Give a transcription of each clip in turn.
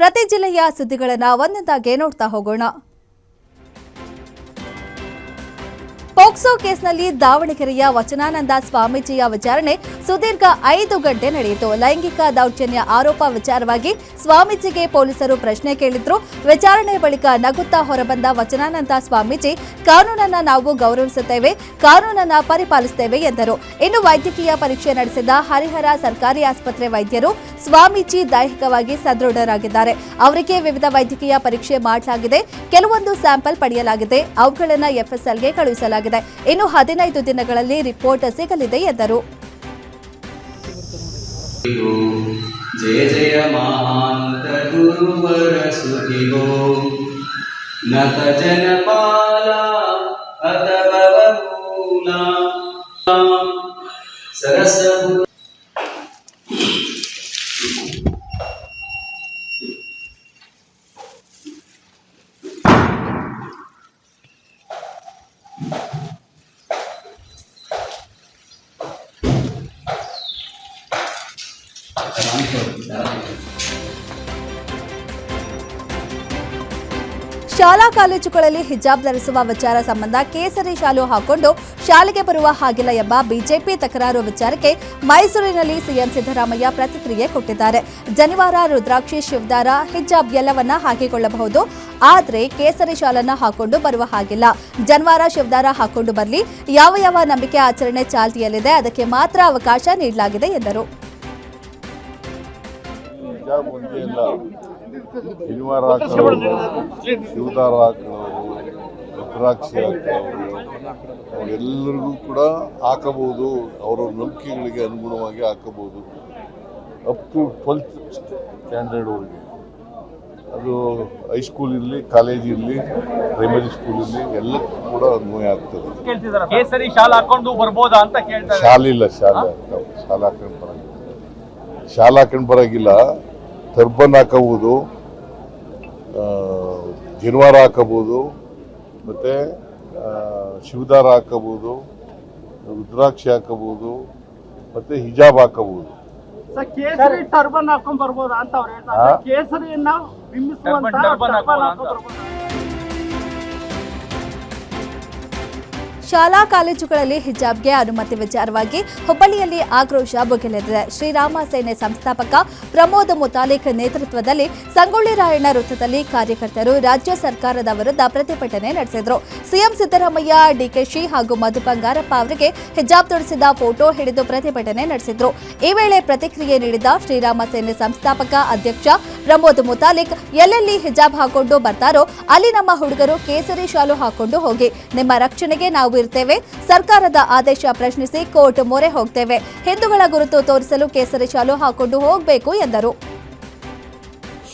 ಪ್ರತಿ ಜಿಲ್ಲೆಯ ಸುದ್ದಿಗಳನ್ನು ಒಂದೊಂದಾಗಿ ನೋಡ್ತಾ ಹೋಗೋಣ. ಪೋಕ್ಸೋ ಕೇಸ್ನಲ್ಲಿ ದಾವಣಗೆರೆಯ ವಚನಾನಂದ ಸ್ವಾಮೀಜಿಯ ವಿಚಾರಣೆ ಸುದೀರ್ಘ 5 ಗಂಟೆ ನಡೆಯಿತು. ಲೈಂಗಿಕ ದೌರ್ಜನ್ಯ ಆರೋಪ ವಿಚಾರವಾಗಿ ಸ್ವಾಮೀಜಿಗೆ ಪೊಲೀಸರು ಪ್ರಶ್ನೆ ಕೇಳಿದ್ರು. ವಿಚಾರಣೆ ಬಳಿಕ ನಗುತ್ತಾ ಹೊರಬಂದ ವಚನಾನಂದ ಸ್ವಾಮೀಜಿ, ಕಾನೂನನ್ನ ನಾವು ಗೌರವಿಸುತ್ತೇವೆ, ಕಾನೂನನ್ನ ಪರಿಪಾಲಿಸುತ್ತೇವೆ ಎಂದರು. ಇನ್ನು ವೈದ್ಯಕೀಯ ಪರೀಕ್ಷೆ ನಡೆಸಿದ ಹರಿಹರ ಸರ್ಕಾರಿ ಆಸ್ಪತ್ರೆ ವೈದ್ಯರು ಸ್ವಾಮೀಜಿ ದೈಹಿಕವಾಗಿ ಸದೃಢರಾಗಿದ್ದಾರೆ. ಅವರಿಗೆ ವಿವಿಧ ವೈದ್ಯಕೀಯ ಪರೀಕ್ಷೆ ಮಾಡಲಾಗಿದೆ. ಕೆಲವೊಂದು ಸ್ಯಾಂಪಲ್ ಪಡೆಯಲಾಗಿದೆ. ಅವುಗಳನ್ನು ಎಫ್ಎಸ್ಎಲ್ಗೆ ಕಳುಹಿಸಲಾಗಿದೆ. ಇನ್ನು 15 ದಿನಗಳಲ್ಲಿ ರಿಪೋರ್ಟ್ ಸಿಗಲಿದೆ ಎಂದರು. ಜಯ ಜಯ ಮಹಾಂತ ಗುರುವರ ಸುಖಿಗೋ ನತ ಜನಪಾಲ ಅತ ಭವಮೂಲ ಸರಸ ಶಾಲಾ ಕಾಲೇಜುಗಳಲ್ಲಿ ಹಿಜಾಬ್ ಧರಿಸುವ ವಿಚಾರ ಸಂಬಂಧ ಕೇಸರಿ ಶಾಲು ಹಾಕೊಂಡು ಶಾಲೆಗೆ ಬರುವ ಹಾಗಿಲ್ಲ ಎಂಬ ಬಿಜೆಪಿ ತಕರಾರು ವಿಚಾರಕ್ಕೆ ಮೈಸೂರಿನಲ್ಲಿ ಸಿಎಂ ಸಿದ್ದರಾಮಯ್ಯ ಪ್ರತಿಕ್ರಿಯೆ ಕೊಟ್ಟಿದ್ದಾರೆ. ಜನಿವಾರ, ರುದ್ರಾಕ್ಷಿ, ಶಿವದಾರ, ಹಿಜಾಬ್ ಎಲ್ಲವನ್ನ ಹಾಕಿಕೊಳ್ಳಬಹುದು, ಆದರೆ ಕೇಸರಿ ಶಾಲನ್ನ ಹಾಕೊಂಡು ಬರುವ ಹಾಗಿಲ್ಲ. ಜನಿವಾರ, ಶಿವದಾರ ಹಾಕೊಂಡು ಬರಲಿ. ಯಾವ ನಂಬಿಕೆ ಆಚರಣೆ ಚಾಲ್ತಿಯಲ್ಲಿದೆ ಅದಕ್ಕೆ ಮಾತ್ರ ಅವಕಾಶ ನೀಡಲಾಗಿದೆ ಎಂದರು. ಶನಿವಾರ ಹಾಕೋರು, ಶಿವದಾರ ಹಾಕೋರು, ರುದ್ರಾಕ್ಷಿ ಹಾಕೋರು ಅವರೆಲ್ಲರಿಗೂ ಕೂಡ ಹಾಕಬಹುದು. ಅವರವ್ರ ನಂಬಿಕೆಗಳಿಗೆ ಅನುಗುಣವಾಗಿ ಹಾಕಬಹುದು. ಅಪ್ ಟು 12th ಸ್ಟ್ಯಾಂಡರ್ಡ್ವರೆಗೆ, ಅದು ಹೈಸ್ಕೂಲ್ ಇರಲಿ, ಕಾಲೇಜ್ ಇರಲಿ, ಪ್ರೈಮರಿ ಸ್ಕೂಲ್ ಇರಲಿ, ಎಲ್ಲಕ್ಕೂ ಕೂಡ ಅನ್ವಯ ಆಗ್ತದೆ. ಕೇಸರಿ ಶಾಲೆ ಹಾಕೊಂಡು ಬರ್ಬೋದಾ ಅಂತ ಕೇಳ್ತಾರೆ. ಶಾಲೆ ಹಾಕೊಂಡು ಬರಂಗಿಲ್ಲ. ಶಾಲೆ ಹಾಕೊಂಡು ಬರಂಗಿಲ್ಲ. ಟರ್ಬನ್ ಹಾಕಬಹುದು, ಜನಿವಾರ ಹಾಕಬಹುದು, ಮತ್ತೆ ಶಿವದಾರ ಹಾಕಬಹುದು, ರುದ್ರಾಕ್ಷಿ ಹಾಕಬಹುದು, ಮತ್ತೆ ಹಿಜಾಬ್ ಹಾಕಬಹುದು. ಕೇಸರಿ ಟರ್ಬನ್ ಹಾಕೊಂಡ್ ಬರ್ಬೋದಾ ಅಂತ ಅವ್ರು ಹೇಳ್ತಾರೆ. ಕೇಸರಿಯನ್ನ ಬಿಂಬಿಸುವಂತ ಟರ್ಬನ್ ಹಾಕೊಂಡ್ ಬರ್ಬೋದಾ? ಶಾಲಾ ಕಾಲೇಜುಗಳಲ್ಲಿ ಹಿಜಾಬ್ಗೆ ಅನುಮತಿ ವಿಚಾರವಾಗಿ ಹುಬ್ಬಳ್ಳಿಯಲ್ಲಿ ಆಕ್ರೋಶ ಭುಗಿಲೆದ್ದಿದೆ. ಶ್ರೀರಾಮ ಸೇನೆ ಸಂಸ್ಥಾಪಕ ಪ್ರಮೋದ್ ಮುತಾಲಿಕ್ ನೇತೃತ್ವದಲ್ಲಿ ಸಂಗೊಳ್ಳಿ ರಾಯಣ್ಣ ವೃತ್ತದಲ್ಲಿ ಕಾರ್ಯಕರ್ತರು ರಾಜ್ಯ ಸರ್ಕಾರದ ವಿರುದ್ಧ ಪ್ರತಿಭಟನೆ ನಡೆಸಿದರು. ಸಿಎಂ ಸಿದ್ದರಾಮಯ್ಯ, ಡಿಕೆಶಿ ಹಾಗೂ ಮಧು ಬಂಗಾರಪ್ಪ ಅವರಿಗೆ ಹಿಜಾಬ್ ತೊಡಿಸಿದ ಫೋಟೋ ಹಿಡಿದು ಪ್ರತಿಭಟನೆ ನಡೆಸಿದರು. ಈ ವೇಳೆ ಪ್ರತಿಕ್ರಿಯೆ ನೀಡಿದ ಶ್ರೀರಾಮ ಸೇನೆ ಸಂಸ್ಥಾಪಕ ಅಧ್ಯಕ್ಷ ಪ್ರಮೋದ್ ಮುತಾಲಿಕ್, ಎಲ್ಲೆಲ್ಲಿ ಹಿಜಾಬ್ ಹಾಕೊಂಡು ಬರ್ತಾರೋ ಅಲ್ಲಿ ನಮ್ಮ ಹುಡುಗರು ಕೇಸರಿ ಶಾಲು ಹಾಕೊಂಡು ಹೋಗಿ, ನಿಮ್ಮ ರಕ್ಷಣೆಗೆ ನಾವು ಇರ್ತೇವೆ. ಸರ್ಕಾರದ ಆದೇಶ ಪ್ರಶ್ನಿಸಿ ಕೋರ್ಟ್ ಮೊರೆ ಹೋಗ್ತೇವೆ. ಹಿಂದೂಗಳ ಗುರುತು ತೋರಿಸಲು ಕೇಸರಿ ಶಾಲು ಹಾಕೊಂಡು ಹೋಗಬೇಕು ಎಂದರು.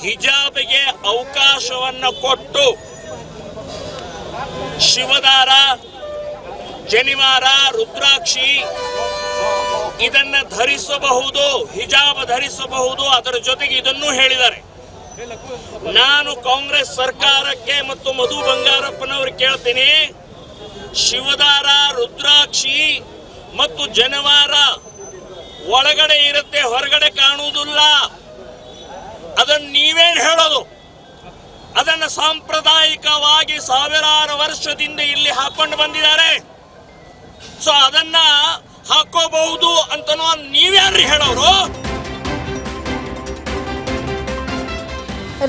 ಹಿಜಾಬ್ಗೆ ಅವಕಾಶವನ್ನು ಕೊಟ್ಟು ಶಿವದಾರ, ಜನಿವಾರ, ರುದ್ರಾಕ್ಷಿ ಇದನ್ನ ಧರಿಸಬಹುದು, ಹಿಜಾಬ್ ಧರಿಸಬಹುದು. ಅದರ ಜೊತೆಗೆ ಇದನ್ನು ಹೇಳಿದ್ದಾರೆ. ನಾನು ಕಾಂಗ್ರೆಸ್ ಸರ್ಕಾರಕ್ಕೆ ಮತ್ತು ಮಧು ಬಂಗಾರಪ್ಪನವರು ಕೇಳ್ತೀನಿ, ಶಿವದಾರ, ರುದ್ರಾಕ್ಷಿ ಮತ್ತು ಜನಿವಾರ ಒಳಗಡೆ ಇರುತ್ತೆ, ಹೊರಗಡೆ ಕಾಣುವುದಿಲ್ಲ. ಅದನ್ನು ನೀವೇನು ಹೇಳೋದು? ಅದನ್ನು ಸಾಂಪ್ರದಾಯಿಕವಾಗಿ ಸಾವಿರಾರು ವರ್ಷದಿಂದ ಇಲ್ಲಿ ಹಾಕೊಂಡು ಬಂದಿದ್ದಾರೆ. ಸೊ ಅದನ್ನ ಹಾಕೋಬಹುದು ಅಂತನೋ ನೀವ್ಯಾರು ಹೇಳೋರು?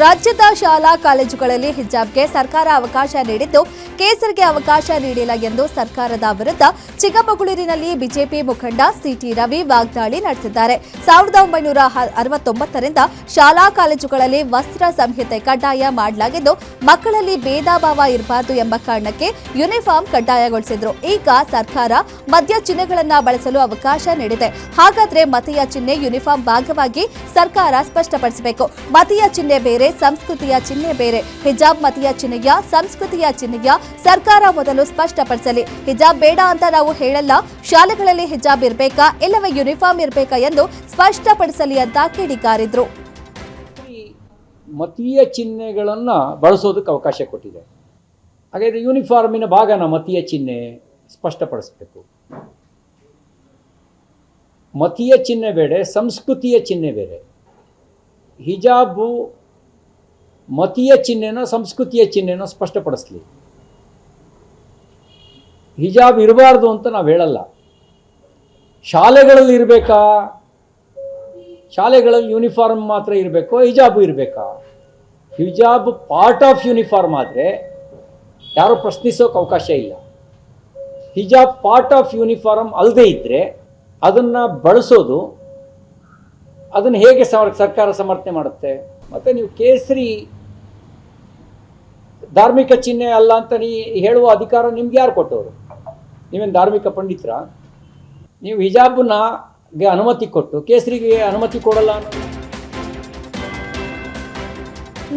ರಾಜ್ಯದ ಶಾಲಾ ಕಾಲೇಜುಗಳಲ್ಲಿ ಹಿಜಾಬ್ಗೆ ಸರ್ಕಾರ ಅವಕಾಶ ನೀಡಿದ್ದು, ಕೇಸರಿಗೆ ಅವಕಾಶ ನೀಡಿಲ್ಲ ಎಂದು ಸರ್ಕಾರದ ವಿರುದ್ಧ ಚಿಕ್ಕಮಗಳೂರಿನಲ್ಲಿ ಬಿಜೆಪಿ ಮುಖಂಡ ಸಿಟಿ ರವಿ ವಾಗ್ದಾಳಿ ನಡೆಸಿದ್ದಾರೆ. 1969ರಿಂದ ಶಾಲಾ ಕಾಲೇಜುಗಳಲ್ಲಿ ವಸ್ತ್ರ ಸಂಹಿತೆ ಕಡ್ಡಾಯ ಮಾಡಲಾಗಿದ್ದು, ಮಕ್ಕಳಲ್ಲಿ ಭೇದ ಭಾವ ಇರಬಾರದು ಎಂಬ ಕಾರಣಕ್ಕೆ ಯೂನಿಫಾರ್ಮ್ ಕಡ್ಡಾಯಗೊಳಿಸಿದ್ರು. ಈಗ ಸರ್ಕಾರ ಮದ್ಯ ಚಿಹ್ನೆಗಳನ್ನ ಬಳಸಲು ಅವಕಾಶ ನೀಡಿದೆ. ಹಾಗಾದ್ರೆ ಮತೀಯ ಚಿಹ್ನೆ ಯೂನಿಫಾರ್ಮ್ ಭಾಗವಾಗಿ ಸರ್ಕಾರ ಸ್ಪಷ್ಟಪಡಿಸಬೇಕು. ಮತೀಯ ಚಿಹ್ನೆ ಬೇರೆ, ಸಂಸ್ಕೃತಿಯ ಚಿಹ್ನೆ ಬೇರೆ. ಹಿಜಾಬ್ ಮತೀಯ ಚಿಹ್ನೆಯ, ಸಂಸ್ಕೃತಿಯ ಚಿಹ್ನೆಯ ಸರ್ಕಾರ ಮೊದಲು ಸ್ಪಷ್ಟಪಡಿಸಲಿ. ಹಿಜಾಬ್ ಬೇಡ ಅಂತ ನಾವು ಹೇಳಲ್ಲ. ಶಾಲೆಗಳಲ್ಲಿ ಹಿಜಾಬ್ ಇರಬೇಕಾ ಇಲ್ಲವೇ ಯೂನಿಫಾರ್ಮ್ ಇರಬೇಕಾ ಎಂದು ಸ್ಪಷ್ಟಪಡಿಸಲಿ ಅಂತ ಕಿಡಿಕಾರಿದ್ರು. ಮತೀಯ ಚಿಹ್ನೆಗಳನ್ನು ಬಳಸೋದಕ್ಕೆ ಅವಕಾಶ ಕೊಟ್ಟಿದೆ. ಹಾಗಾದರೆ ಯೂನಿಫಾರ್ಮಿನ ಭಾಗನ ಮತೀಯ ಚಿಹ್ನೆ ಸ್ಪಷ್ಟಪಡಿಸಬೇಕು. ಮತೀಯ ಚಿಹ್ನೆ ಬೇರೆ, ಸಂಸ್ಕೃತಿಯ ಚಿಹ್ನೆ ಬೇರೆ. ಹಿಜಾಬು ಮತೀಯ ಚಿಹ್ನೆನೋ ಸಂಸ್ಕೃತಿಯ ಚಿಹ್ನೆನೋ ಸ್ಪಷ್ಟಪಡಿಸ್ಲಿ. ಹಿಜಾಬ್ ಇರಬಾರ್ದು ಅಂತ ನಾವು ಹೇಳಲ್ಲ. ಶಾಲೆಗಳಲ್ಲಿ ಇರಬೇಕಾ? ಶಾಲೆಗಳಲ್ಲಿ ಯೂನಿಫಾರ್ಮ್ ಮಾತ್ರ ಇರಬೇಕೋ ಹಿಜಾಬು ಇರಬೇಕಾ? ಹಿಜಾಬ್ ಪಾರ್ಟ್ ಆಫ್ ಯೂನಿಫಾರ್ಮ್ ಆದರೆ ಯಾರೂ ಪ್ರಶ್ನಿಸೋಕೆ ಅವಕಾಶ ಇಲ್ಲ. ಹಿಜಾಬ್ ಪಾರ್ಟ್ ಆಫ್ ಯೂನಿಫಾರ್ಮ್ ಅಲ್ಲದೆ ಇದ್ದರೆ ಅದನ್ನು ಬಳಸೋದು, ಅದನ್ನು ಹೇಗೆ ಸರ್ಕಾರ ಸಮರ್ಥನೆ ಮಾಡುತ್ತೆ? ಮತ್ತು ನೀವು ಕೇಸರಿ ಧಾರ್ಮಿಕ ಚಿಹ್ನೆ ಅಲ್ಲ ಅಂತ ಹೇಳುವ ಅಧಿಕಾರ ನಿಮ್ಗೆ ಯಾರು ಕೊಟ್ಟವರು? ನೀವೇನು ಧಾರ್ಮಿಕ ಪಂಡಿತರ? ನೀವು ಹಿಜಾಬ್ಗೆ ಅನುಮತಿ ಕೊಟ್ಟು ಕೇಸರಿಗೆ ಅನುಮತಿ ಕೊಡಲ್ಲ ಅನ್ನೋದು.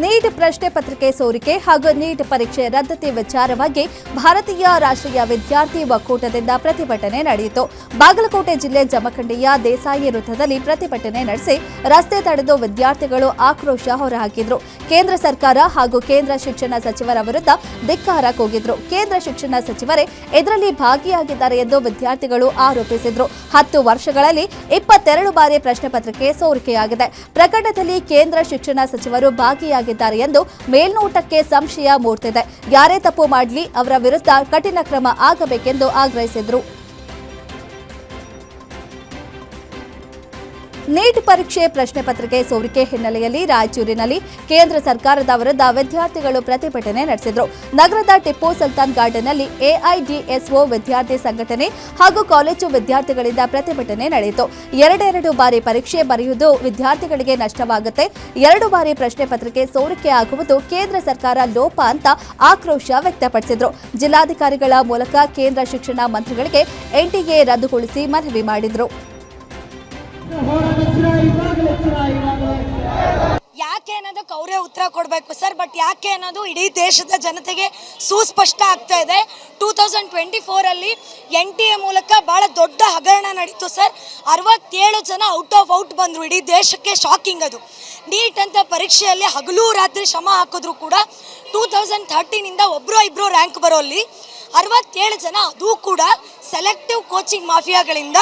ನೀಟ್ ಪ್ರಶ್ನೆ ಪತ್ರಿಕೆ ಸೋರಿಕೆ ಹಾಗೂ ನೀಟ್ ಪರೀಕ್ಷೆ ರದ್ದತಿ ವಿಚಾರವಾಗಿ ಭಾರತೀಯ ರಾಷ್ಟ್ರೀಯ ವಿದ್ಯಾರ್ಥಿ ಒಕ್ಕೂಟದಿಂದ ಪ್ರತಿಭಟನೆ ನಡೆಯಿತು. ಬಾಗಲಕೋಟೆ ಜಿಲ್ಲೆ ಜಮಖಂಡಿಯ ದೇಸಾಯಿ ವೃತ್ತದಲ್ಲಿ ಪ್ರತಿಭಟನೆ ನಡೆಸಿ ರಸ್ತೆ ತಡೆದು ವಿದ್ಯಾರ್ಥಿಗಳು ಆಕ್ರೋಶ ಹೊರಹಾಕಿದ್ರು. ಕೇಂದ್ರ ಸರ್ಕಾರ ಹಾಗೂ ಕೇಂದ್ರ ಶಿಕ್ಷಣ ಸಚಿವರ ವಿರುದ್ಧ ಧಿಕ್ಕಾರ ಕೂಗಿದ್ರು. ಕೇಂದ್ರ ಶಿಕ್ಷಣ ಸಚಿವರೇ ಇದರಲ್ಲಿ ಭಾಗಿಯಾಗಿದ್ದಾರೆ ಎಂದು ವಿದ್ಯಾರ್ಥಿಗಳು ಆರೋಪಿಸಿದ್ರು. 10 ವರ್ಷಗಳಲ್ಲಿ 22 ಬಾರಿ ಪ್ರಶ್ನೆ ಪತ್ರಿಕೆ ಸೋರಿಕೆಯಾಗಿದೆ. ಪ್ರಕರಣದಲ್ಲಿ ಕೇಂದ್ರ ಶಿಕ್ಷಣ ಸಚಿವರು ಭಾಗಿಯಾಗಿದ್ದಾರೆ ಎಂದು ಮೇಲ್ನೋಟಕ್ಕೆ ಸಂಶಯ ಮೂಡ್ತಿದೆ. ಯಾರೇ ತಪ್ಪು ಮಾಡಲಿ ಅವರ ವಿರುದ್ಧ ಕಠಿಣ ಕ್ರಮ ಆಗಬೇಕೆಂದು ಆಗ್ರಹಿಸಿದರು. ನೀಟ್ ಪರೀಕ್ಷೆ ಪ್ರಶ್ನೆ ಪತ್ರಿಕೆ ಸೋರಿಕೆ ಹಿನ್ನೆಲೆಯಲ್ಲಿ ರಾಯಚೂರಿನಲ್ಲಿ ಕೇಂದ್ರ ಸರ್ಕಾರದ ವಿರುದ್ಧ ವಿದ್ಯಾರ್ಥಿಗಳು ಪ್ರತಿಭಟನೆ ನಡೆಸಿದರು. ನಗರದ ಟಿಪ್ಪು ಸುಲ್ತಾನ್ ಗಾರ್ಡನ್ನಲ್ಲಿ ಎಐಡಿಎಸ್ಒ ವಿದ್ಯಾರ್ಥಿ ಸಂಘಟನೆ ಹಾಗೂ ಕಾಲೇಜು ವಿದ್ಯಾರ್ಥಿಗಳಿಂದ ಪ್ರತಿಭಟನೆ ನಡೆಯಿತು. 2 ಬಾರಿ ಪರೀಕ್ಷೆ ಬರೆಯುವುದು ವಿದ್ಯಾರ್ಥಿಗಳಿಗೆ ನಷ್ಟವಾಗುತ್ತೆ. 2 ಬಾರಿ ಪ್ರಶ್ನೆ ಪತ್ರಿಕೆ ಸೋರಿಕೆ ಆಗುವುದು ಕೇಂದ್ರ ಸರ್ಕಾರ ಲೋಪ ಅಂತ ಆಕ್ರೋಶ ವ್ಯಕ್ತಪಡಿಸಿದರು. ಜಿಲ್ಲಾಧಿಕಾರಿಗಳ ಮೂಲಕ ಕೇಂದ್ರ ಶಿಕ್ಷಣ ಮಂತ್ರಿಗಳಿಗೆ ಎನ್ಟಿಎ ರದ್ದುಗೊಳಿಸಿ ಮನವಿ ಮಾಡಿದರು. ಯಾಕೆ ಅನ್ನೋದಕ್ಕೆ ಅವರೇ ಉತ್ತರ ಕೊಡಬೇಕು ಸರ್. ಬಟ್ ಯಾಕೆ ಅನ್ನೋದು ಇಡೀ ದೇಶದ ಜನತೆಗೆ ಸುಸ್ಪಷ್ಟ ಆಗ್ತಾ ಇದೆ. 2024 NTA ಮೂಲಕ ಬಹಳ ದೊಡ್ಡ ಹಗರಣ ನಡೀತು ಸರ್. 67 ಜನ ಔಟ್ ಬಂದರು. ಇಡೀ ದೇಶಕ್ಕೆ ಶಾಕಿಂಗ್ ಅದು. ನೀಟ್ ಅಂತ ಪರೀಕ್ಷೆಯಲ್ಲಿ ಹಗಲು ರಾತ್ರಿ ಶ್ರಮ ಹಾಕಿದ್ರು ಕೂಡ 2013 ಒಬ್ಬರೋ ಇಬ್ಬರು ರ್ಯಾಂಕ್ ಬರೋಲ್ಲಿ 67 ಜನ ಅದು ಕೂಡ ಸೆಲೆಕ್ಟಿವ್ ಕೋಚಿಂಗ್ ಮಾಫಿಯಾಗಳಿಂದ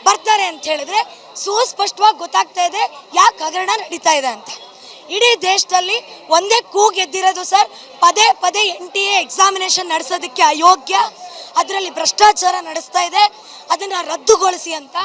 ಬರ್ತಾರೆ ಅಂತ ಹೇಳಿದ್ರೆ ಸುಸ್ಪಷ್ಟವಾಗಿ ಗೊತ್ತಾಗ್ತಾ ಇದೆ ಯಾಕೆ ಹಗರಣ ನಡೀತಾ ಇದೆ ಅಂತ. ಇಡೀ ದೇಶದಲ್ಲಿ ಒಂದೇ ಕೂಗು ಎದ್ದಿರೋದು ಸರ್, ಪದೇ NTA ಎಕ್ಸಾಮಿನೇಷನ್ ನಡೆಸೋದಕ್ಕೆ ಅಯೋಗ್ಯ, ಅದರಲ್ಲಿ ಭ್ರಷ್ಟಾಚಾರ ನಡೆಸ್ತಾ ಇದೆ, ಅದನ್ನು ರದ್ದುಗೊಳಿಸಿ ಅಂತ.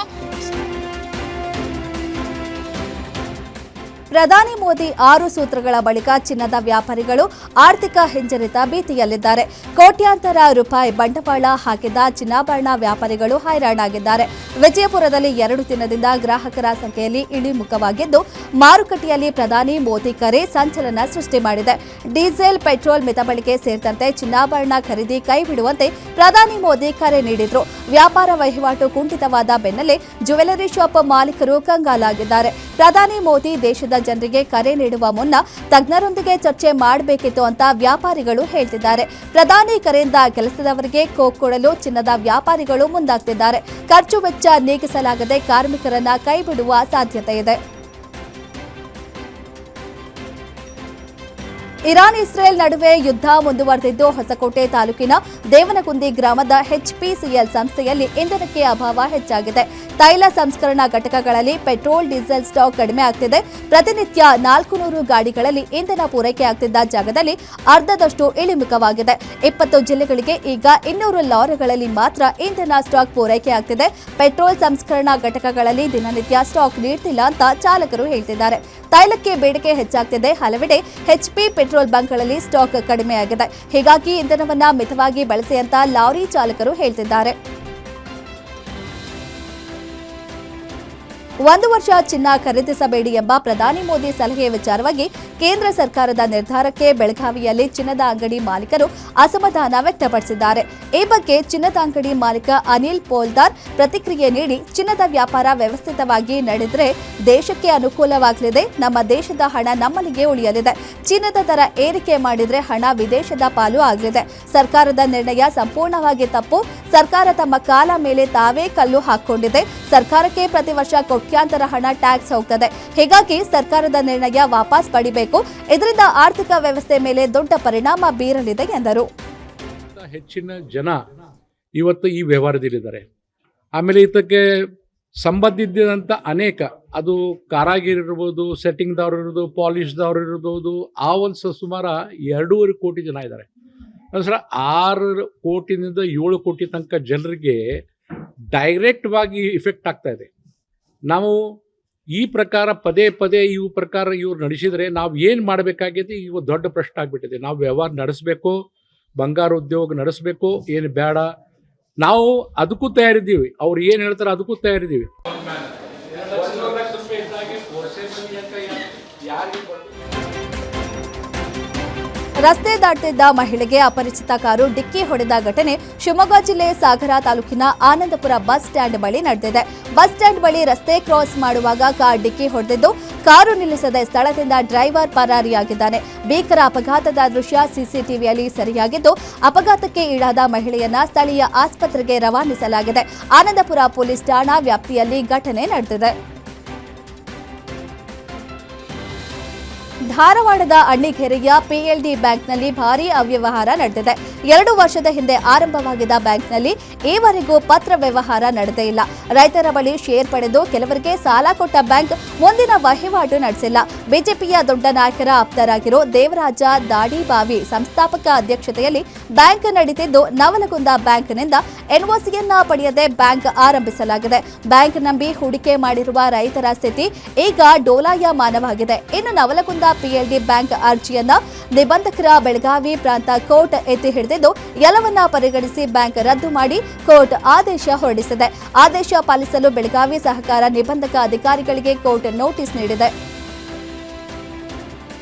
ಪ್ರಧಾನಿ ಮೋದಿ 6 ಸೂತ್ರಗಳ ಬಳಿಕ ಚಿನ್ನದ ವ್ಯಾಪಾರಿಗಳು ಆರ್ಥಿಕ ಹಿಂಜರಿತ ಭೀತಿಯಲ್ಲಿದ್ದಾರೆ. ಕೋಟ್ಯಾಂತರ ರೂಪಾಯಿ ಬಂಡವಾಳ ಹಾಕಿದ್ದ ಚಿನ್ನಾಭರಣ ವ್ಯಾಪಾರಿಗಳು ಹೈರಾಣಾಗಿದ್ದಾರೆ. ವಿಜಯಪುರದಲ್ಲಿ 2 ದಿನದಿಂದ ಗ್ರಾಹಕರ ಸಂಖ್ಯೆಯಲ್ಲಿ ಇಳಿಮುಖವಾಗಿದ್ದು, ಮಾರುಕಟ್ಟೆಯಲ್ಲಿ ಪ್ರಧಾನಿ ಮೋದಿ ಕರೆ ಸಂಚಲನ ಸೃಷ್ಟಿ ಮಾಡಿದೆ. ಡೀಸೆಲ್, ಪೆಟ್ರೋಲ್ ಮಿತ ಬಳಕೆ ಸೇರಿದಂತೆ ಚಿನ್ನಾಭರಣ ಖರೀದಿ ಕೈಬಿಡುವಂತೆ ಪ್ರಧಾನಿ ಮೋದಿ ಕರೆ ನೀಡಿದ್ರು. ವ್ಯಾಪಾರ ವಹಿವಾಟು ಕುಂಠಿತವಾದ ಬೆನ್ನಲ್ಲೇ ಜ್ಯುವೆಲರಿ ಶಾಪ್ ಮಾಲೀಕರು ಕಂಗಾಲಾಗಿದ್ದಾರೆ. ಪ್ರಧಾನಿ ಮೋದಿ ದೇಶದ ಜನರಿಗೆ ಕರೆ ನೀಡುವ ಮುನ್ನ ತಜ್ಞರೊಂದಿಗೆ ಚರ್ಚೆ ಮಾಡಬೇಕಿತ್ತು ಅಂತ ವ್ಯಾಪಾರಿಗಳು ಹೇಳ್ತಿದ್ದಾರೆ. ಪ್ರಧಾನಿ ಕರೆಯಿಂದ ಕೆಲಸದವರಿಗೆ ಕೊಡಲು ಚಿನ್ನದ ವ್ಯಾಪಾರಿಗಳು ಮುಂದಾಗ್ತಿದ್ದಾರೆ. ಖರ್ಚು ವೆಚ್ಚ ನೀಗಿಸಲಾಗದೆ ಕಾರ್ಮಿಕರನ್ನ ಕೈಬಿಡುವ ಸಾಧ್ಯತೆ ಇದೆ. ಇರಾನ್ ಇಸ್ರೇಲ್ ನಡುವೆ ಯುದ್ಧ ಮುಂದುವರೆದಿದ್ದು, ಹೊಸಕೋಟೆ ತಾಲೂಕಿನ ದೇವನಗುಂದಿ ಗ್ರಾಮದ HPCL ಸಂಸ್ಥೆಯಲ್ಲಿ ಇಂಧನಕ್ಕೆ ಅಭಾವ ಹೆಚ್ಚಾಗಿದೆ. ತೈಲ ಸಂಸ್ಕರಣಾ ಘಟಕಗಳಲ್ಲಿ ಪೆಟ್ರೋಲ್, ಡೀಸೆಲ್ ಸ್ಟಾಕ್ ಕಡಿಮೆ ಆಗ್ತಿದೆ. ಪ್ರತಿನಿತ್ಯ 400 ಗಾಡಿಗಳಲ್ಲಿ ಇಂಧನ ಪೂರೈಕೆ ಆಗ್ತಿದ್ದ ಜಾಗದಲ್ಲಿ ಅರ್ಧದಷ್ಟು ಇಳಿಮುಖವಾಗಿದೆ. 20 ಜಿಲ್ಲೆಗಳಿಗೆ ಈಗ 200 ಲಾರಿಗಳಲ್ಲಿ ಮಾತ್ರ ಇಂಧನ ಸ್ಟಾಕ್ ಪೂರೈಕೆ ಆಗ್ತಿದೆ. ಪೆಟ್ರೋಲ್ ಸಂಸ್ಕರಣಾ ಘಟಕಗಳಲ್ಲಿ ದಿನನಿತ್ಯ ಸ್ಟಾಕ್ ನೀಡ್ತಿಲ್ಲ ಅಂತ ಚಾಲಕರು ಹೇಳ್ತಿದ್ದಾರೆ. ತೈಲಕ್ಕೆ ಬೇಡಿಕೆ ಹೆಚ್ಚಾಗ್ತಿದೆ. ಹಲವೆಡೆ HP ಪೆಟ್ರೋಲ್ ಬಂಕ್ಗಳಲ್ಲಿ ಸ್ಟಾಕ್ ಕಡಿಮೆಯಾಗಿದೆ. ಹೀಗಾಗಿ ಇಂಧನವನ್ನ ಮಿತವಾಗಿ ಬಳಸಿ ಅಂತ ಲಾರಿ ಚಾಲಕರು ಹೇಳ್ತಿದ್ದಾರೆ. 1 ವರ್ಷ ಚಿನ್ನ ಖರೀದಿಸಬೇಡಿ ಎಂಬ ಪ್ರಧಾನಿ ಮೋದಿ ಸಲಹೆ ವಿಚಾರವಾಗಿ ಕೇಂದ್ರ ಸರ್ಕಾರದ ನಿರ್ಧಾರಕ್ಕೆ ಬೆಳಗಾವಿಯಲ್ಲಿ ಚಿನ್ನದ ಅಂಗಡಿ ಮಾಲೀಕರು ಅಸಮಾಧಾನ ವ್ಯಕ್ತಪಡಿಸಿದ್ದಾರೆ. ಈ ಬಗ್ಗೆ ಚಿನ್ನದ ಅಂಗಡಿ ಮಾಲೀಕ ಅನಿಲ್ ಪೋಲ್ದಾರ್ ಪ್ರತಿಕ್ರಿಯೆ ನೀಡಿ, ಚಿನ್ನದ ವ್ಯಾಪಾರ ವ್ಯವಸ್ಥಿತವಾಗಿ ನಡೆದರೆ ದೇಶಕ್ಕೆ ಅನುಕೂಲವಾಗಲಿದೆ. ನಮ್ಮ ದೇಶದ ಹಣ ನಮ್ಮಲ್ಲಿಗೆ ಉಳಿಯಲಿದೆ. ಚಿನ್ನದ ದರ ಏರಿಕೆ ಮಾಡಿದರೆ ಹಣ ವಿದೇಶದ ಪಾಲು ಆಗಲಿದೆ. ಸರ್ಕಾರದ ನಿರ್ಣಯ ಸಂಪೂರ್ಣವಾಗಿ ತಪ್ಪು. ಸರ್ಕಾರ ತಮ್ಮ ಕಾಲ ಮೇಲೆ ತಾವೇ ಕಲ್ಲು ಹಾಕಿಕೊಂಡಿದೆ. ಸರ್ಕಾರಕ್ಕೆ ಪ್ರತಿ ವರ್ಷ ಕೋಟ್ಯಾಂತರ ಹಣ ಟ್ಯಾಕ್ಸ್ ಹೋಗ್ತದೆ. ಹೀಗಾಗಿ ಸರ್ಕಾರದ ನಿರ್ಣಯ ವಾಪಸ್ ಪಡಿಬೇಕು. ಇದರಿಂದ ಆರ್ಥಿಕ ವ್ಯವಸ್ಥೆ ಮೇಲೆ ದೊಡ್ಡ ಪರಿಣಾಮ ಬೀರಲಿದೆ ಎಂದರು. ಹೆಚ್ಚಿನ ಜನ ಇವತ್ತು ಈ ವ್ಯವಹಾರದಲ್ಲಿದ್ದಾರೆ. ಆಮೇಲೆ ಇದಕ್ಕೆ ಸಂಬಂಧಿಸಿದಂಥ ಅನೇಕ, ಅದು ಕಾರಾಗಿರ್ ಇರ್ಬೋದು, ಸೆಟ್ಟಿಂಗ್ದವ್ರು ಇರ್ಬೋದು, ಪಾಲಿಶ್ದವ್ರು ಇರ್ಬೋದು, ಆ ಒಂದು ಸುಮಾರು 2.5 ಕೋಟಿ ಜನ ಇದ್ದಾರೆ. ಸರ್ 6 ಕೋಟಿನಿಂದ 7 ಕೋಟಿ ತನಕ ಜನರಿಗೆ ಡೈರೆಕ್ಟ್ವಾಗಿ ಇಫೆಕ್ಟ್ ಆಗ್ತಾ ಇದೆ. ನಾವು ಈ ಪ್ರಕಾರ ಪದೇ ಪದೇ ಇವ್ರು ನಡೆಸಿದರೆ ನಾವು ಏನು ಮಾಡಬೇಕಾಗಿದೆ ಈಗ ದೊಡ್ಡ ಪ್ರಶ್ನೆ ಆಗಿಬಿಟ್ಟಿದೆ. ನಾವು ವ್ಯವಹಾರ ನಡೆಸಬೇಕು, ಬಂಗಾರ ಉದ್ಯೋಗ ನಡೆಸಬೇಕು, ಏನು ಬೇಡ, ನಾವು ಅದಕ್ಕೂ ತಯಾರಿದ್ದೀವಿ. ಅವ್ರು ಏನು ಹೇಳ್ತಾರೆ ಅದಕ್ಕೂ ತಯಾರಿದ್ದೀವಿ. ರಸ್ತೆ ದಾಟ್ತಿದ್ದ ಮಹಿಳೆಗೆ ಅಪರಿಚಿತ ಕಾರು ಡಿಕ್ಕಿ ಹೊಡೆದ ಘಟನೆ ಶಿವಮೊಗ್ಗ ಜಿಲ್ಲೆ ಸಾಗರ ತಾಲೂಕಿನ ಆನಂದಪುರ ಬಸ್ ಸ್ಟ್ಯಾಂಡ್ ಬಳಿ ನಡೆದಿದೆ. ಬಸ್ ಸ್ಟ್ಯಾಂಡ್ ಬಳಿ ರಸ್ತೆ ಕ್ರಾಸ್ ಮಾಡುವಾಗ ಕಾರ್ ಡಿಕ್ಕಿ ಹೊಡೆದಿದ್ದು, ಕಾರು ನಿಲ್ಲಿಸದೆ ಸ್ಥಳದಿಂದ ಡ್ರೈವರ್ ಪರಾರಿಯಾಗಿದ್ದಾನೆ. ಭೀಕರ ಅಪಘಾತದ ದೃಶ್ಯ ಸಿಸಿಟಿವಿಯಲ್ಲಿ ಸೆರೆಯಾಗಿದ್ದು, ಅಪಘಾತಕ್ಕೆ ಈಡಾದ ಮಹಿಳೆಯನ್ನ ಸ್ಥಳೀಯ ಆಸ್ಪತ್ರೆಗೆ ರವಾನಿಸಲಾಗಿದೆ. ಆನಂದಪುರ ಪೊಲೀಸ್ ಠಾಣಾ ವ್ಯಾಪ್ತಿಯಲ್ಲಿ ಘಟನೆ ನಡೆದಿದೆ. ಧಾರವಾಡದ ಅಣ್ಣಿಗೇರಿಯ ಪಿಎಲ್ಡಿ ಬ್ಯಾಂಕ್ನಲ್ಲಿ ಭಾರೀ ಅವ್ಯವಹಾರ ನಡೆದಿದೆ. 2 ವರ್ಷದ ಹಿಂದೆ ಆರಂಭವಾಗಿದ್ದ ಬ್ಯಾಂಕ್ನಲ್ಲಿ ಈವರೆಗೂ ಪತ್ರ ವ್ಯವಹಾರ ನಡೆದೇ ಇಲ್ಲ. ರೈತರ ಬಳಿ ಶೇರ್ ಪಡೆದು ಕೆಲವರಿಗೆ ಸಾಲ ಕೊಟ್ಟ ಬ್ಯಾಂಕ್ ಮುಂದಿನ ವಹಿವಾಟು ನಡೆಸಿಲ್ಲ. ಬಿಜೆಪಿಯ ದೊಡ್ಡ ನಾಯಕರ ಆಪ್ತರಾಗಿರೋ ದೇವರಾಜ ದಾಡಿಬಾವಿ ಸಂಸ್ಥಾಪಕ ಅಧ್ಯಕ್ಷತೆಯಲ್ಲಿ ಬ್ಯಾಂಕ್ ನಡೀತಿದ್ದು, ನವಲಗುಂದ ಬ್ಯಾಂಕ್ನಿಂದ ಎನ್ಒಸಿಯನ್ನ ಪಡೆಯದೆ ಬ್ಯಾಂಕ್ ಆರಂಭಿಸಲಾಗಿದೆ. ಬ್ಯಾಂಕ್ ನಂಬಿ ಹೂಡಿಕೆ ಮಾಡಿರುವ ರೈತರ ಸ್ಥಿತಿ ಈಗ ಡೋಲಾಯಮಾನವಾಗಿದೆ. ಇನ್ನು ನವಲಗುಂದ ಪಿಎಲ್ಡಿ ಬ್ಯಾಂಕ್ ಅರ್ಜಿಯನ್ನ ನಿಬಂಧಕರ ಬೆಳಗಾವಿ ಪ್ರಾಂತ ಕೋರ್ಟ್ ಎತ್ತಿ ಹಿಡಿದಿದ್ದು, ಎಲ್ಲವನ್ನ ಪರಿಗಣಿಸಿ ಬ್ಯಾಂಕ್ ರದ್ದು ಮಾಡಿ ಕೋರ್ಟ್ ಆದೇಶ ಹೊರಡಿಸಿದೆ. ಆದೇಶ ಪಾಲಿಸಲು ಬೆಳಗಾವಿ ಸಹಕಾರ ನಿಬಂಧಕ ಅಧಿಕಾರಿಗಳಿಗೆ ಕೋರ್ಟ್ ನೋಟಿಸ್ ನೀಡಿದೆ.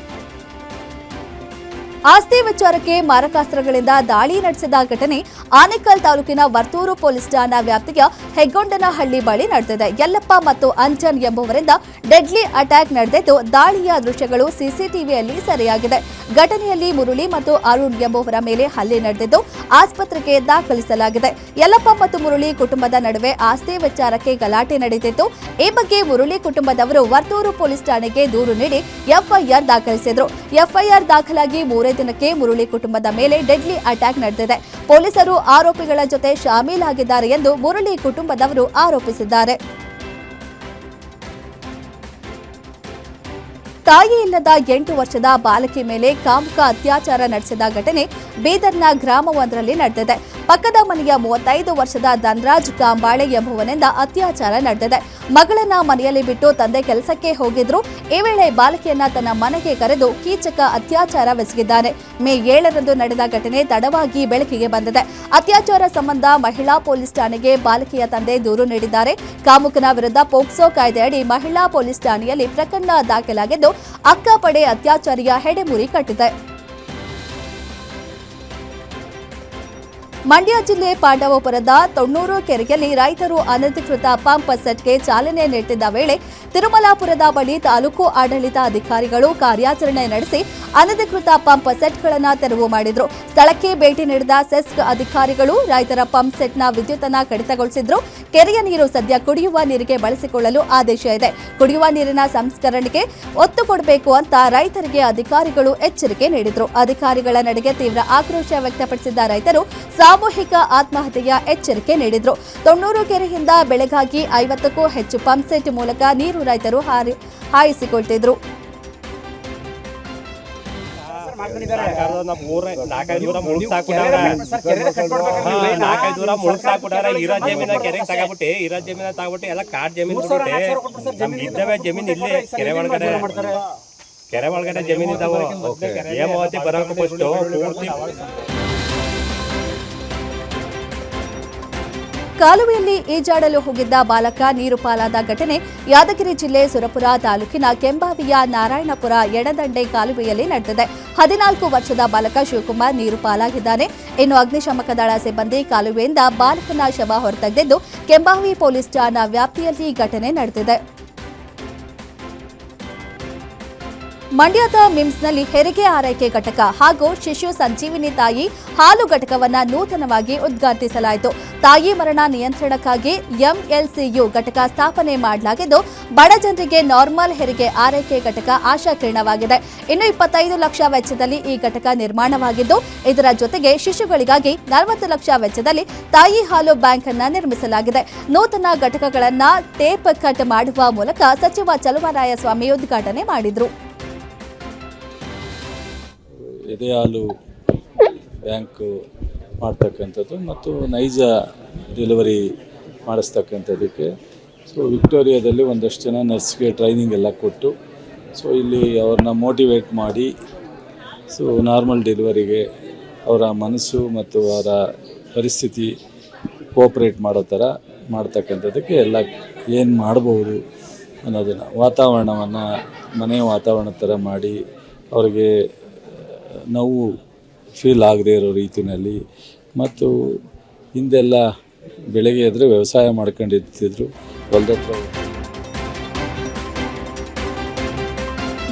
ಆಸ್ತಿ ವಿಚಾರಕ್ಕೆ ಮಾರಕಾಸ್ತ್ರಗಳಿಂದ ದಾಳಿ ನಡೆಸಿದ ಘಟನೆ ಆನೇಕಲ್ ತಾಲೂಕಿನ ವರ್ತೂರು ಪೊಲೀಸ್ ಠಾಣಾ ವ್ಯಾಪ್ತಿಯ ಹೆಗ್ಗೊಂಡನಹಳ್ಳಿ ಬಳಿ ನಡೆದಿದೆ. ಯಲ್ಲಪ್ಪ ಮತ್ತು ಅಂಜನ್ ಎಂಬುವರಿಂದ ಡೆಡ್ಲಿ ಅಟ್ಯಾಕ್ ನಡೆದಿದ್ದು, ದಾಳಿಯ ದೃಶ್ಯಗಳು ಸಿಸಿಟಿವಿಯಲ್ಲಿ ಸೆರೆಯಾಗಿದೆ. ಘಟನೆಯಲ್ಲಿ ಮುರಳಿ ಮತ್ತು ಅರುಣ್ ಎಂಬುವರ ಮೇಲೆ ಹಲ್ಲೆ ನಡೆದಿದ್ದು, ಆಸ್ಪತ್ರೆಗೆ ದಾಖಲಿಸಲಾಗಿದೆ. ಯಲ್ಲಪ್ಪ ಮತ್ತು ಮುರಳಿ ಕುಟುಂಬದ ನಡುವೆ ಆಸ್ತಿ ವಿಚಾರಕ್ಕೆ ಗಲಾಟೆ ನಡೆದಿತ್ತು. ಈ ಬಗ್ಗೆ ಮುರಳಿ ಕುಟುಂಬದವರು ವರ್ತೂರು ಪೊಲೀಸ್ ಠಾಣೆಗೆ ದೂರು ನೀಡಿ ಎಫ್ಐಆರ್ ದಾಖಲಿಸಿದ್ರು. ಎಫ್ಐಆರ್ ದಾಖಲಾಗಿ 3 ದಿನಕ್ಕೆ ಮುರಳಿ ಕುಟುಂಬದ ಮೇಲೆ ಡೆಡ್ಲಿ ಅಟ್ಯಾಕ್ ನಡೆದಿದೆ. ಪೊಲೀಸರು ಆರೋಪಿಗಳ ಜೊತೆ ಶಾಮೀಲಾಗಿದ್ದಾರೆ ಎಂದು ಮುರಳಿ ಕುಟುಂಬದವರು ಆರೋಪಿಸಿದ್ದಾರೆ. ತಾಯಿ ಇಲ್ಲದ 8 ವರ್ಷದ ಬಾಲಕಿ ಮೇಲೆ ಕಾಮುಕ ಅತ್ಯಾಚಾರ ನಡೆಸಿದ ಘಟನೆ ಬೀದರ್ನ ಗ್ರಾಮವೊಂದರಲ್ಲಿ ನಡೆದಿದೆ. ಪಕ್ಕದ ಮನೆಯ 35 ವರ್ಷದ ಧನರಾಜ್ ಕಾಂಬಾಳೆ ಎಂಬುವನಿಂದ ಅತ್ಯಾಚಾರ ನಡೆದಿದೆ. ಮಗಳನ್ನ ಮನೆಯಲ್ಲಿ ಬಿಟ್ಟು ತಂದೆ ಕೆಲಸಕ್ಕೆ ಹೋಗಿದ್ರು. ಈ ವೇಳೆ ಬಾಲಕಿಯನ್ನ ತನ್ನ ಮನೆಗೆ ಕರೆದು ಕೀಚಕ ಅತ್ಯಾಚಾರವೆಸಗಿದ್ದಾನೆ. ಮೇ 7ರಂದು ನಡೆದ ಘಟನೆ ತಡವಾಗಿ ಬೆಳಕಿಗೆ ಬಂದಿದೆ. ಅತ್ಯಾಚಾರ ಸಂಬಂಧ ಮಹಿಳಾ ಪೊಲೀಸ್ ಠಾಣೆಗೆ ಬಾಲಕಿಯ ತಂದೆ ದೂರು ನೀಡಿದ್ದಾರೆ. ಕಾಮುಕನ ವಿರುದ್ಧ ಪೋಕ್ಸೋ ಕಾಯ್ದೆಯಡಿ ಮಹಿಳಾ ಪೊಲೀಸ್ ಠಾಣೆಯಲ್ಲಿ ಪ್ರಕರಣ ದಾಖಲಾಗಿದ್ದು, ಅಕ್ಕ ಪಡೆ ಅತ್ಯಾಚಾರಿಯ ಹೆಡೆಮುರಿ ಕಟ್ಟಿದೆ. ಮಂಡ್ಯ ಜಿಲ್ಲೆ ಪಾಂಡವಪುರದ ತೊಣ್ಣೂರು ಕೆರೆಯಲ್ಲಿ ರೈತರು ಅನಧಿಕೃತ ಪಂಪ್ ಸೆಟ್ಗೆ ಚಾಲನೆ ನೀಡುತ್ತಿದ್ದ ವೇಳೆ ತಿರುಮಲಾಪುರದ ಬಳಿ ತಾಲೂಕು ಆಡಳಿತ ಅಧಿಕಾರಿಗಳು ಕಾರ್ಯಾಚರಣೆ ನಡೆಸಿ ಅನಧಿಕೃತ ಪಂಪ್ ಸೆಟ್ಗಳನ್ನು ತೆರವು ಮಾಡಿದ್ರು. ಸ್ಥಳಕ್ಕೆ ಭೇಟಿ ನೀಡಿದ ಸೆಸ್ಕ್ ಅಧಿಕಾರಿಗಳು ರೈತರ ಪಂಪ್ ಸೆಟ್ನ ವಿದ್ಯುತ್ತನ್ನು ಕಡಿತಗೊಳಿಸಿದ್ರು. ಕೆರೆಯ ನೀರು ಸದ್ಯ ಕುಡಿಯುವ ನೀರಿಗೆ ಬಳಸಿಕೊಳ್ಳಲು ಆದೇಶ ಇದೆ. ಕುಡಿಯುವ ನೀರಿನ ಸಂಸ್ಕರಣೆಗೆ ಒತ್ತು ಕೊಡಬೇಕು ಅಂತ ರೈತರಿಗೆ ಅಧಿಕಾರಿಗಳು ಎಚ್ಚರಿಕೆ ನೀಡಿದ್ರು. ಅಧಿಕಾರಿಗಳ ನಡೆಗೆ ತೀವ್ರ ಆಕ್ರೋಶ ವ್ಯಕ್ತಪಡಿಸಿದ್ದ ರೈತರು ಸಾಮೂಹಿಕ ಆತ್ಮಹತ್ಯೆಯ ಎಚ್ಚರಿಕೆ ನೀಡಿದ್ರು. ತೊಣ್ಣೂರು ಕೆರೆಯಿಂದ ಬೆಳಗಾಗಿ 50ಕ್ಕೂ ಹೆಚ್ಚು ಪಂಪ್ ಸೆಟ್ ಮೂಲಕ ನೀರು ರೈತರು ಹಾಯಿಸಿಕೊಳ್ತಿದ್ರು. ಕೆರೆ ಒಳಗಡೆ ಜಮೀನ್ ಇದ್ದಾವೆ. ಹೇಮಾವತಿ ಬರೋಕೆ ಫಸ್ಟ್ ಪೂರ್ತಿ ಕಾಲುವೆಯಲ್ಲಿ ಈಜಾಡಲು ಹೋಗಿದ್ದ ಬಾಲಕ ನೀರು ಪಾಲಾದ ಘಟನೆ ಯಾದಗಿರಿ ಜಿಲ್ಲೆ ಸುರಪುರ ತಾಲೂಕಿನ ಕೆಂಬಾವಿಯ ನಾರಾಯಣಪುರ ಎಡದಂಡೆ ಕಾಲುವೆಯಲ್ಲಿ ನಡೆದಿದೆ. 14 ವರ್ಷದ ಬಾಲಕ ಶಿವಕುಮಾರ್ ನೀರು ಪಾಲಾಗಿದ್ದಾನೆ. ಇನ್ನು ಅಗ್ನಿಶಾಮಕ ದಳ ಸಿಬ್ಬಂದಿ ಕಾಲುವೆಯಿಂದ ಬಾಲಕನ ಶವ ಹೊರತೆಗೆದಿದ್ದು, ಕೆಂಬಾವಿ ಪೊಲೀಸ್ ಠಾಣಾ ವ್ಯಾಪ್ತಿಯಲ್ಲಿ ಘಟನೆ ನಡೆದಿದೆ. ಮಂಡ್ಯದ ಮಿಮ್ಸ್ನಲ್ಲಿ ಹೆರಿಗೆ ಆರೈಕೆ ಘಟಕ ಹಾಗೂ ಶಿಶು ಸಂಜೀವಿನಿ ತಾಯಿ ಹಾಲು ಘಟಕವನ್ನು ನೂತನವಾಗಿ ಉದ್ಘಾಟಿಸಲಾಯಿತು. ತಾಯಿ ಮರಣ ನಿಯಂತ್ರಣಕ್ಕಾಗಿ ಎಂಎಲ್ಸಿಯು ಘಟಕ ಸ್ಥಾಪನೆ ಮಾಡಲಾಗಿದ್ದು, ಬಡ ಜನರಿಗೆ ನಾರ್ಮಲ್ ಹೆರಿಗೆ ಆರೈಕೆ ಘಟಕ ಆಶಾಕಿರಣವಾಗಿದೆ. ಇನ್ನು 25 ಲಕ್ಷ ವೆಚ್ಚದಲ್ಲಿ ಈ ಘಟಕ ನಿರ್ಮಾಣವಾಗಿದ್ದು, ಇದರ ಜೊತೆಗೆ ಶಿಶುಗಳಿಗಾಗಿ 40 ಲಕ್ಷ ವೆಚ್ಚದಲ್ಲಿ ತಾಯಿ ಹಾಲು ಬ್ಯಾಂಕ್ ಅನ್ನು ನಿರ್ಮಿಸಲಾಗಿದೆ. ನೂತನ ಘಟಕಗಳನ್ನು ಟೇಪ್ ಕಟ್ ಮಾಡುವ ಮೂಲಕ ಸಚಿವ ಚಲುವರಾಯಸ್ವಾಮಿ ಉದ್ಘಾಟನೆ ಮಾಡಿದರು. ಎದೆ ಹಾಲು ಬ್ಯಾಂಕ್ ಮಾಡ್ತಕ್ಕಂಥದ್ದು ಮತ್ತು ನೈಜ ಡೆಲಿವರಿ ಮಾಡಿಸ್ತಕ್ಕಂಥದ್ದಕ್ಕೆ ವಿಕ್ಟೋರಿಯಾದಲ್ಲಿ ಒಂದಷ್ಟು ಜನ ನರ್ಸ್ಗೆ ಟ್ರೈನಿಂಗ್ ಎಲ್ಲ ಕೊಟ್ಟು ಇಲ್ಲಿ ಅವ್ರನ್ನ ಮೋಟಿವೇಟ್ ಮಾಡಿ ನಾರ್ಮಲ್ ಡೆಲಿವರಿಗೆ ಅವರ ಮನಸ್ಸು ಮತ್ತು ಅವರ ಪರಿಸ್ಥಿತಿ ಕೋಆಪ್ರೇಟ್ ಮಾಡೋ ಥರ ಮಾಡ್ತಕ್ಕಂಥದ್ದಕ್ಕೆ ಎಲ್ಲ ಏನು ಮಾಡ್ಬೋದು ಅನ್ನೋದನ್ನು ವಾತಾವರಣವನ್ನು ಮನೆಯ ವಾತಾವರಣ ಥರ ಮಾಡಿ ಅವ್ರಿಗೆ ನೋವು ಫೀಲ್ ಆಗದೇ ಇರೋ ರೀತಿಯಲ್ಲಿ ಮತ್ತು ಹಿಂದೆಲ್ಲ ಬೆಳಗ್ಗೆ ಎದ್ರೆ ವ್ಯವಸಾಯ ಮಾಡ್ಕೊಂಡಿರ್ತಿದ್ರು ಹೊಲದ ಹತ್ರ.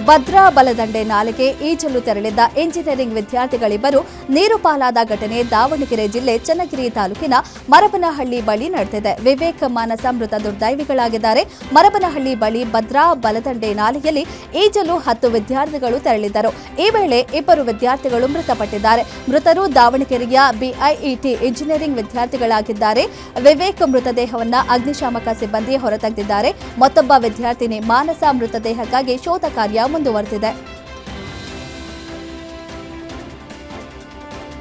ಭದ್ರಾ ಬಲದಂಡೆ ನಾಲೆಗೆ ಈಜಲು ತೆರಳಿದ್ದ ಇಂಜಿನಿಯರಿಂಗ್ ವಿದ್ಯಾರ್ಥಿಗಳಿಬ್ಬರು ನೀರು ಪಾಲಾದ ಘಟನೆ ದಾವಣಗೆರೆ ಜಿಲ್ಲೆ ಚನ್ನಗಿರಿ ತಾಲೂಕಿನ ಮರಬನಹಳ್ಳಿ ಬಳಿ ನಡೆದಿದೆ. ವಿವೇಕ್ ಮಾನಸ ಮೃತ ದುರ್ದೈವಿಗಳಾಗಿದ್ದಾರೆ. ಮರಬನಹಳ್ಳಿ ಬಳಿ ಭದ್ರಾ ಬಲದಂಡೆ ನಾಲೆಯಲ್ಲಿ ಈಜಲು 10 ವಿದ್ಯಾರ್ಥಿಗಳು ತೆರಳಿದ್ದರು. ಈ ವೇಳೆ 2 ವಿದ್ಯಾರ್ಥಿಗಳು ಮೃತಪಟ್ಟಿದ್ದಾರೆ. ಮೃತರು ದಾವಣಗೆರೆಯ ಬಿಐಇಟಿ ಇಂಜಿನಿಯರಿಂಗ್ ವಿದ್ಯಾರ್ಥಿಗಳಾಗಿದ್ದಾರೆ. ವಿವೇಕ್ ಮೃತದೇಹವನ್ನು ಅಗ್ನಿಶಾಮಕ ಸಿಬ್ಬಂದಿ ಹೊರತೆಗೆದಿದ್ದಾರೆ. ಮತ್ತೊಬ್ಬ ವಿದ್ಯಾರ್ಥಿನಿ ಮಾನಸ ಮೃತದೇಹಕ್ಕಾಗಿ ಶೋಧ ಕಾರ್ಯ ಮುಂದುವರೆದಿದೆ.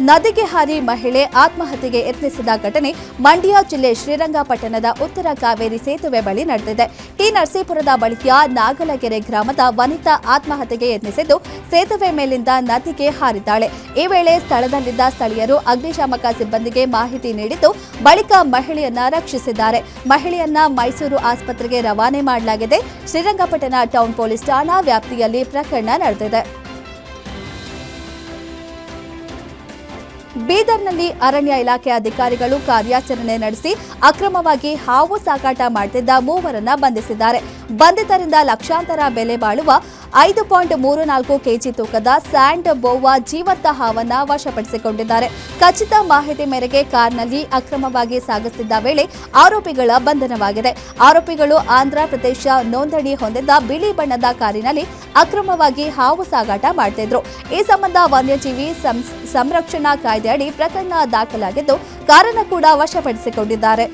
ನದಿಗೆ ಹಾರಿ ಮಹಿಳೆ ಆತ್ಮಹತ್ಯೆಗೆ ಯತ್ನಿಸಿದ ಘಟನೆ ಮಂಡ್ಯ ಜಿಲ್ಲೆ ಶ್ರೀರಂಗಪಟ್ಟಣದ ಉತ್ತರ ಕಾವೇರಿ ಸೇತುವೆ ಬಳಿ ನಡೆದಿದೆ. ಟಿ ನರಸೀಪುರದ ಬಳಿಯ ನಾಗಲಗೆರೆ ಗ್ರಾಮದ ವನಿತಾ ಆತ್ಮಹತ್ಯೆಗೆ ಯತ್ನಿಸಿದ್ದು, ಸೇತುವೆ ಮೇಲಿಂದ ನದಿಗೆ ಹಾರಿದ್ದಾಳೆ. ಈ ವೇಳೆ ಸ್ಥಳದಲ್ಲಿದ್ದ ಸ್ಥಳೀಯರು ಅಗ್ನಿಶಾಮಕ ಸಿಬ್ಬಂದಿಗೆ ಮಾಹಿತಿ ನೀಡಿದ್ದು, ಬಳಿಕ ಮಹಿಳೆಯನ್ನ ರಕ್ಷಿಸಿದ್ದಾರೆ. ಮಹಿಳೆಯನ್ನ ಮೈಸೂರು ಆಸ್ಪತ್ರೆಗೆ ರವಾನೆ ಮಾಡಲಾಗಿದೆ. ಶ್ರೀರಂಗಪಟ್ಟಣ ಟೌನ್ ಪೊಲೀಸ್ ಠಾಣಾ ವ್ಯಾಪ್ತಿಯಲ್ಲಿ ಪ್ರಕರಣ ನಡೆದಿದೆ. ಬೀದರ್ನಲ್ಲಿ ಅರಣ್ಯ ಇಲಾಖೆ ಅಧಿಕಾರಿಗಳು ಕಾರ್ಯಾಚರಣೆ ನಡೆಸಿ ಅಕ್ರಮವಾಗಿ ಹಾವು ಸಾಗಾಟ ಮಾಡುತ್ತಿದ್ದ 3 ಬಂಧಿಸಿದ್ದಾರೆ. ಬಂಧಿತರಿಂದ ಲಕ್ಷಾಂತರ ಬೆಲೆ ಬಾಳುವ 5.34 ಕೆಜಿ ತೂಕದ ಸ್ಯಾಂಡ್ ಬೋವಾ ಜೀವಂತ ಹಾವನ್ನು ವಶಪಡಿಸಿಕೊಂಡಿದ್ದಾರೆ. ಖಚಿತ ಮಾಹಿತಿ ಮೇರೆಗೆ ಕಾರ್ನಲ್ಲಿ ಅಕ್ರಮವಾಗಿ ಸಾಗಿಸುತ್ತಿದ್ದ ವೇಳೆ ಆರೋಪಿಗಳ ಬಂಧನವಾಗಿದೆ. ಆರೋಪಿಗಳು ಆಂಧ್ರಪ್ರದೇಶ ನೋಂದಣಿ ಹೊಂದಿದ್ದ ಬಿಳಿ ಬಣ್ಣದ ಕಾರಿನಲ್ಲಿ ಅಕ್ರಮವಾಗಿ ಹಾವು ಸಾಗಾಟ ಮಾಡುತ್ತಿದ್ರು. ಈ ಸಂಬಂಧ ವನ್ಯಜೀವಿ ಸಂರಕ್ಷಣಾ ಕಾಯ್ದೆಯಡಿ ಪ್ರಕರಣ ದಾಖಲಾಗಿದ್ದು, ಕಾರನ್ನು ಕೂಡ ವಶಪಡಿಸಿಕೊಂಡಿದ್ದಾರೆ.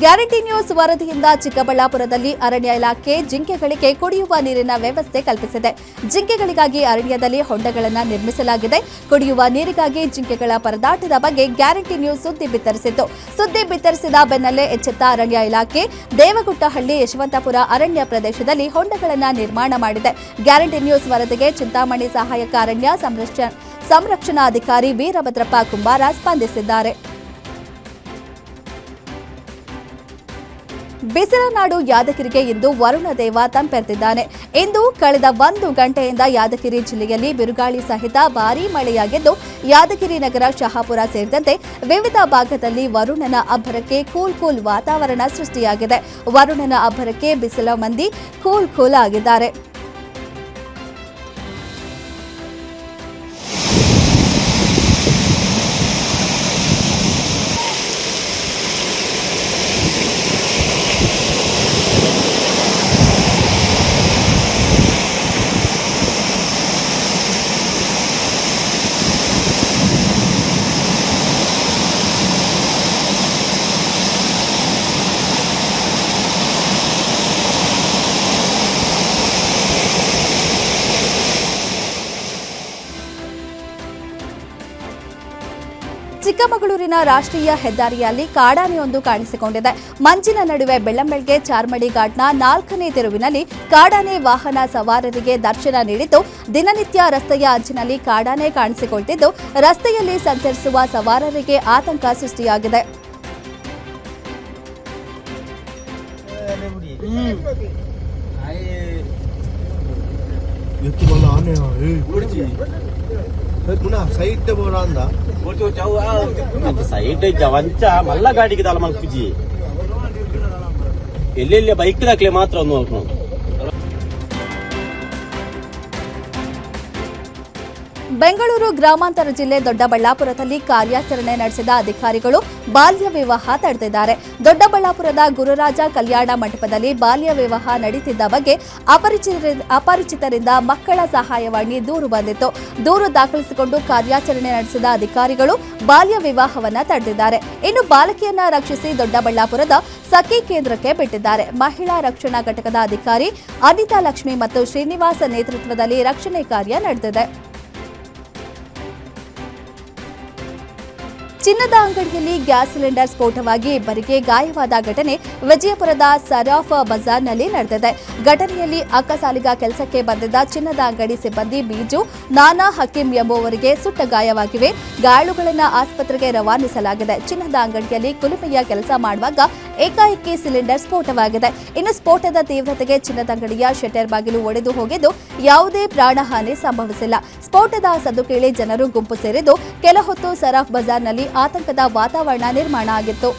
ಗ್ಯಾರಂಟಿ ನ್ಯೂಸ್ ವರದಿಯಿಂದ ಚಿಕ್ಕಬಳ್ಳಾಪುರದಲ್ಲಿ ಅರಣ್ಯ ಇಲಾಖೆ ಜಿಂಕೆಗಳಿಗೆ ಕುಡಿಯುವ ನೀರಿನ ವ್ಯವಸ್ಥೆ ಕಲ್ಪಿಸಿದೆ. ಜಿಂಕೆಗಳಿಗಾಗಿ ಅರಣ್ಯದಲ್ಲಿ ಹೊಂಡಗಳನ್ನು ನಿರ್ಮಿಸಲಾಗಿದೆ. ಕುಡಿಯುವ ನೀರಿಗಾಗಿ ಜಿಂಕೆಗಳ ಪರದಾಟದ ಬಗ್ಗೆ ಗ್ಯಾರಂಟಿ ನ್ಯೂಸ್ ಸುದ್ದಿ ಬಿತ್ತರಿಸಿತ್ತು. ಸುದ್ದಿ ಬಿತ್ತರಿಸಿದ ಬೆನ್ನಲ್ಲೇ ಎಚ್ಚೆತ್ತ ಅರಣ್ಯ ಇಲಾಖೆ ದೇವಗುಟ್ಟಹಳ್ಳಿ ಯಶವಂತಪುರ ಅರಣ್ಯ ಪ್ರದೇಶದಲ್ಲಿ ಹೊಂಡಗಳನ್ನು ನಿರ್ಮಾಣ ಮಾಡಿದೆ. ಗ್ಯಾರಂಟಿ ನ್ಯೂಸ್ ವರದಿಗೆ ಚಿಂತಾಮಣಿ ಸಹಾಯಕ ಅರಣ್ಯ ಸಂರಕ್ಷಣಾಧಿಕಾರಿ ವೀರಭದ್ರಪ್ಪ ಕುಂಬಾರ ಸ್ಪಂದಿಸಿದ್ದಾರೆ. ಬಿಸಿಲ ನಾಡು ಯಾದಗಿರಿಗೆ ಇಂದು ವರುಣ ದೇವ ತಂಪೆರೆದಿದ್ದಾನೆ. ಇಂದು ಕಳೆದ 1 ಗಂಟೆಯಿಂದ ಯಾದಗಿರಿ ಜಿಲ್ಲೆಯಲ್ಲಿ ಬಿರುಗಾಳಿ ಸಹಿತ ಭಾರೀ ಮಳೆಯಾಗಿದ್ದು, ಯಾದಗಿರಿ ನಗರ, ಶಹಾಪುರ ಸೇರಿದಂತೆ ವಿವಿಧ ಭಾಗದಲ್ಲಿ ವರುಣನ ಅಬ್ಬರಕ್ಕೆ ಕೂಲ್ ವಾತಾವರಣ ಸೃಷ್ಟಿಯಾಗಿದೆ. ವರುಣನ ಅಬ್ಬರಕ್ಕೆ ಬಿಸಿಲ ಮಂದಿ ಕೂಲ್ ಆಗಿದ್ದಾರೆ. ಚಿಕ್ಕಮಗಳೂರಿನ ರಾಷ್ಟ್ರೀಯ ಹೆದ್ದಾರಿಯಲ್ಲಿ ಕಾಡಾನೆಯೊಂದು ಕಾಣಿಸಿಕೊಂಡಿದೆ. ಮಂಜಿನ ನಡುವೆ ಬೆಳ್ಳಂಬೆಳಗ್ಗೆ ಚಾರ್ಮಡಿ ಘಾಟ್ನ 4ನೇ ತಿರುವಿನಲ್ಲಿ ಕಾಡಾನೆ ವಾಹನ ಸವಾರರಿಗೆ ದರ್ಶನ ನೀಡಿದ್ದು, ದಿನನಿತ್ಯ ರಸ್ತೆಯ ಅಂಚಿನಲ್ಲಿ ಕಾಡಾನೆ ಕಾಣಿಸಿಕೊಳ್ತಿದ್ದು, ರಸ್ತೆಯಲ್ಲಿ ಸಂಚರಿಸುವ ಸವಾರರಿಗೆ ಆತಂಕ ಸೃಷ್ಟಿಯಾಗಿದೆ. సైట్ పోరాందా సైట్ జవంచా మళ్ళా గాడికి తల మనకు ಎಲ್ಲೆಲ್ಲಿ ಬೈಕ್ ದಾಖಲೆ ಮಾತ್ರ ಒಂದು ನೋಡ್ಕೊಂಡು. ಬೆಂಗಳೂರು ಗ್ರಾಮಾಂತರ ಜಿಲ್ಲೆ ದೊಡ್ಡಬಳ್ಳಾಪುರದಲ್ಲಿ ಕಾರ್ಯಾಚರಣೆ ನಡೆಸಿದ ಅಧಿಕಾರಿಗಳು ಬಾಲ್ಯ ವಿವಾಹ ತಡೆದಿದ್ದಾರೆ. ದೊಡ್ಡಬಳ್ಳಾಪುರದ ಗುರುರಾಜ ಕಲ್ಯಾಣ ಮಂಟಪದಲ್ಲಿ ಬಾಲ್ಯ ವಿವಾಹ ನಡೆಯುತ್ತಿದ್ದ ಬಗ್ಗೆ ಅಪರಿಚಿತರಿಂದ ಮಕ್ಕಳ ಸಹಾಯವಾಣಿ ದೂರು ಬಂದಿತ್ತು. ದೂರು ದಾಖಲಿಸಿಕೊಂಡು ಕಾರ್ಯಾಚರಣೆ ನಡೆಸಿದ ಅಧಿಕಾರಿಗಳು ಬಾಲ್ಯ ವಿವಾಹವನ್ನ ತಡೆದಿದ್ದಾರೆ. ಇನ್ನು ಬಾಲಕಿಯನ್ನ ರಕ್ಷಿಸಿ ದೊಡ್ಡಬಳ್ಳಾಪುರದ ಸಖಿ ಕೇಂದ್ರಕ್ಕೆ ಬಿಟ್ಟಿದ್ದಾರೆ. ಮಹಿಳಾ ರಕ್ಷಣಾ ಘಟಕದ ಅಧಿಕಾರಿ ಅನಿತಾ ಲಕ್ಷ್ಮಿ ಮತ್ತು ಶ್ರೀನಿವಾಸ ನೇತೃತ್ವದಲ್ಲಿ ರಕ್ಷಣೆ ಕಾರ್ಯ ನಡೆದಿದೆ. ಚಿನ್ನದ ಅಂಗಡಿಯಲ್ಲಿ ಗ್ಯಾಸ್ ಸಿಲಿಂಡರ್ ಸ್ಫೋಟವಾಗಿ ಇಬ್ಬರಿಗೆ ಗಾಯವಾದ ಘಟನೆ ವಿಜಯಪುರದ ಸರಾಫ್ ಬಜಾರ್ನಲ್ಲಿ ನಡೆದಿದೆ. ಘಟನೆಯಲ್ಲಿ ಅಕ್ಕಸಾಲಿಗ ಕೆಲಸಕ್ಕೆ ಬಂದಿದ್ದ ಚಿನ್ನದ ಅಂಗಡಿ ಸಿಬ್ಬಂದಿ ಬೀಜು, ನಾನಾ ಹಕೀಂ ಎಂಬುವರಿಗೆ ಸುಟ್ಟ ಗಾಯವಾಗಿವೆ. ಗಾಯಾಳುಗಳನ್ನು ಆಸ್ಪತ್ರೆಗೆ ರವಾನಿಸಲಾಗಿದೆ. ಚಿನ್ನದ ಅಂಗಡಿಯಲ್ಲಿ ಕುಲುಮೆಯ ಕೆಲಸ ಮಾಡುವಾಗ ಏಕಾಏಕಿ ಸಿಲಿಂಡರ್ ಸ್ಫೋಟವಾಗಿದೆ. ಇನ್ನು ಸ್ಫೋಟದ ತೀವ್ರತೆಗೆ ಚಿನ್ನದ ಅಂಗಡಿಯ ಶಟರ್ ಬಾಗಿಲು ಒಡೆದು ಹೋಗಿದ್ದು ಯಾವುದೇ ಪ್ರಾಣಹಾನಿ ಸಂಭವಿಸಿಲ್ಲ. ಸ್ಫೋಟದ ಸದ್ದು ಕೇಳಿ ಜನರು ಗುಂಪು ಸೇರಿದ್ದು ಕೆಲ ಹೊತ್ತು ಸರಾಫ್ ಬಜಾರ್ನಲ್ಲಿ ಆತಂಕದ ವಾತಾವರಣ ನಿರ್ಮಾಣ ಆಗಿತ್ತು.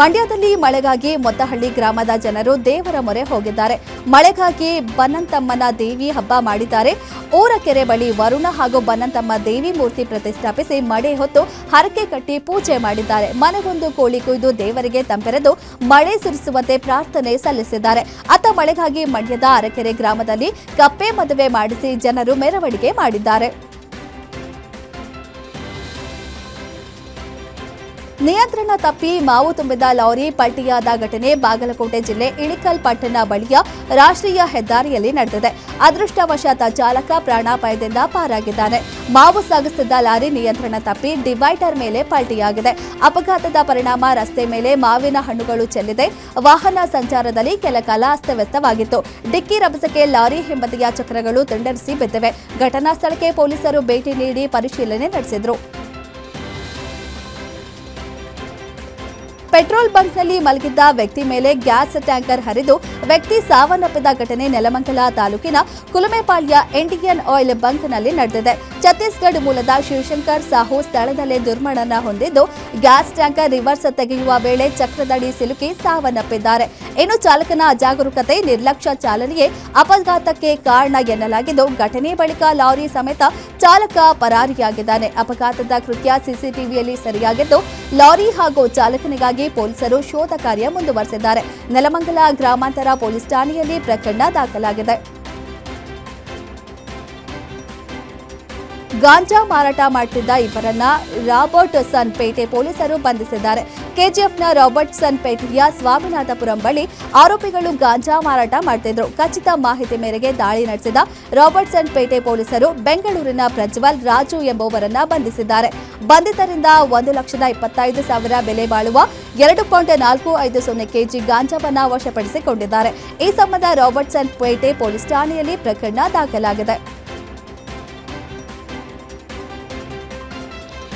ಮಂಡ್ಯದಲ್ಲಿ ಮಳೆಗಾಗಿ ಮೊತ್ತಹಳ್ಳಿ ಗ್ರಾಮದ ಜನರು ದೇವರ ಮೊರೆ ಹೋಗಿದ್ದಾರೆ. ಮಳೆಗಾಗಿ ಬನ್ನಂತಮ್ಮನ ದೇವಿ ಹಬ್ಬ ಮಾಡಿದ್ದಾರೆ. ಊರ ಕೆರೆ ಬಳಿ ವರುಣ ಹಾಗೂ ಬನ್ನಂತಮ್ಮ ದೇವಿ ಮೂರ್ತಿ ಪ್ರತಿಷ್ಠಾಪಿಸಿ ಮಳೆ ಹೊತ್ತು ಹರಕೆ ಕಟ್ಟಿ ಪೂಜೆ ಮಾಡಿದ್ದಾರೆ. ಮನೆಗೊಂದು ಕೋಳಿ ಕೊಯ್ದು ದೇವರಿಗೆ ತಂಪೆರೆದು ಮಳೆ ಸುರಿಸುವಂತೆ ಪ್ರಾರ್ಥನೆ ಸಲ್ಲಿಸಿದ್ದಾರೆ. ಅತ್ತ ಮಳೆಗಾಗಿ ಮಂಡ್ಯದ ಅರಕೆರೆ ಗ್ರಾಮದಲ್ಲಿ ಕಪ್ಪೆ ಮದುವೆ ಮಾಡಿಸಿ ಜನರು ಮೆರವಣಿಗೆ ಮಾಡಿದ್ದಾರೆ. ನಿಯಂತ್ರಣ ತಪ್ಪಿ ಮಾವು ತುಂಬಿದ ಲಾರಿ ಪಲ್ಟಿಯಾದ ಘಟನೆ ಬಾಗಲಕೋಟೆ ಜಿಲ್ಲೆ ಇಳಿಕಲ್ ಪಟ್ಟಣ ಬಳಿಯ ರಾಷ್ಟ್ರೀಯ ಹೆದ್ದಾರಿಯಲ್ಲಿ ನಡೆದಿದೆ. ಅದೃಷ್ಟವಶಾತ್ ಚಾಲಕ ಪ್ರಾಣಾಪಾಯದಿಂದ ಪಾರಾಗಿದ್ದಾನೆ. ಮಾವು ಸಾಗಿಸುತ್ತಿದ್ದ ಲಾರಿ ನಿಯಂತ್ರಣ ತಪ್ಪಿ ಡಿವೈಡರ್ ಮೇಲೆ ಪಲ್ಟಿಯಾಗಿದೆ. ಅಪಘಾತದ ಪರಿಣಾಮ ರಸ್ತೆ ಮೇಲೆ ಮಾವಿನ ಹಣ್ಣುಗಳು ಚೆಲ್ಲಿದೆ. ವಾಹನ ಸಂಚಾರದಲ್ಲಿ ಕೆಲ ಕಾಲ ಅಸ್ತವ್ಯಸ್ತವಾಗಿತ್ತು. ಡಿಕ್ಕಿ ರಭಸಕ್ಕೆ ಲಾರಿ ಹಿಂಬದಿಯ ಚಕ್ರಗಳು ತುಂಡರಿಸಿ ಬಿದ್ದಿವೆ. ಘಟನಾ ಸ್ಥಳಕ್ಕೆ ಪೊಲೀಸರು ಭೇಟಿ ನೀಡಿ ಪರಿಶೀಲನೆ ನಡೆಸಿದರು. ಪೆಟ್ರೋಲ್ ಬಂಕ್ನಲ್ಲಿ ಮಲಗಿದ್ದ ವ್ಯಕ್ತಿ ಮೇಲೆ ಗ್ಯಾಸ್ ಟ್ಯಾಂಕರ್ ಹರಿದು ವ್ಯಕ್ತಿ ಸಾವನ್ನಪ್ಪಿದ ಘಟನೆ ನೆಲಮಂಗಲ ತಾಲೂಕಿನ ಕುಲುಮೆಪಾಳ್ಯ ಇಂಡಿಯನ್ ಆಯಿಲ್ ಬಂಕ್ನಲ್ಲಿ ನಡೆದಿದೆ. ಛತ್ತೀಸ್ಗಢ ಮೂಲದ ಶಿವಶಂಕರ್ ಸಾಹು ಸ್ಥಳದಲ್ಲೇ ದುರ್ಮರಣ ಹೊಂದಿದ್ದು ಗ್ಯಾಸ್ ಟ್ಯಾಂಕರ್ ರಿವರ್ಸ್ ತೆಗೆಯುವ ವೇಳೆ ಚಕ್ರದಡಿ ಸಿಲುಕಿ ಸಾವನ್ನಪ್ಪಿದ್ದಾರೆ. ಇನ್ನು ಚಾಲಕನ ಅಜಾಗರೂಕತೆ, ನಿರ್ಲಕ್ಷ್ಯ ಚಾಲನೆಯೇ ಅಪಘಾತಕ್ಕೆ ಕಾರಣ ಎನ್ನಲಾಗಿದ್ದು ಘಟನೆ ಬಳಿಕ ಲಾರಿ ಸಮೇತ ಚಾಲಕ ಪರಾರಿಯಾಗಿದ್ದಾನೆ. ಅಪಘಾತದ ಕೃತ್ಯ ಸಿಸಿಟಿವಿಯಲ್ಲಿ ಸೆರೆಯಾಗಿದ್ದು ಲಾರಿ ಹಾಗೂ ಚಾಲಕನಿಗಾಗಿ ಪೊಲೀಸರು ಶೋಧ ಕಾರ್ಯ ಮುಂದುವರೆಸಿದ್ದಾರೆ. ನೆಲಮಂಗಲ ಗ್ರಾಮಾಂತರ ಪೊಲೀಸ್ ಠಾಣೆಯಲ್ಲಿ ಪ್ರಕರಣ ದಾಖಲಾಗಿದೆ. ಗಾಂಜಾ ಮಾರಾಟ ಮಾಡುತ್ತಿದ್ದ ಇಬ್ಬರನ್ನ ರಾಬರ್ಟ್ಸನ್ ಪೇಟೆ ಪೊಲೀಸರು ಬಂಧಿಸಿದ್ದಾರೆ. ಕೆಜಿಎಫ್ನ ರಾಬರ್ಟ್ಸನ್ ಪೇಟೆಯ ಸ್ವಾಮಿನಾಥಪುರಂ ಬಳಿ ಆರೋಪಿಗಳು ಗಾಂಜಾ ಮಾರಾಟ ಮಾಡುತ್ತಿದ್ದರು. ಖಚಿತ ಮಾಹಿತಿ ಮೇರೆಗೆ ದಾಳಿ ನಡೆಸಿದ ರಾಬರ್ಟ್ಸನ್ ಪೇಟೆ ಪೊಲೀಸರು ಬೆಂಗಳೂರಿನ ಪ್ರಜ್ವಲ್ ರಾಜು ಎಂಬುವರನ್ನ ಬಂಧಿಸಿದ್ದಾರೆ. ಬಂಧಿತರಿಂದ 1,25,000 ಬೆಲೆ ಬಾಳುವ 2.450 ಕೆಜಿ ಗಾಂಜಾವನ್ನ ವಶಪಡಿಸಿಕೊಂಡಿದ್ದಾರೆ. ಈ ಸಂಬಂಧ ರಾಬರ್ಟ್ಸನ್ ಪೇಟೆ ಪೊಲೀಸ್ ಠಾಣೆಯಲ್ಲಿ ಪ್ರಕರಣ ದಾಖಲಾಗಿದೆ.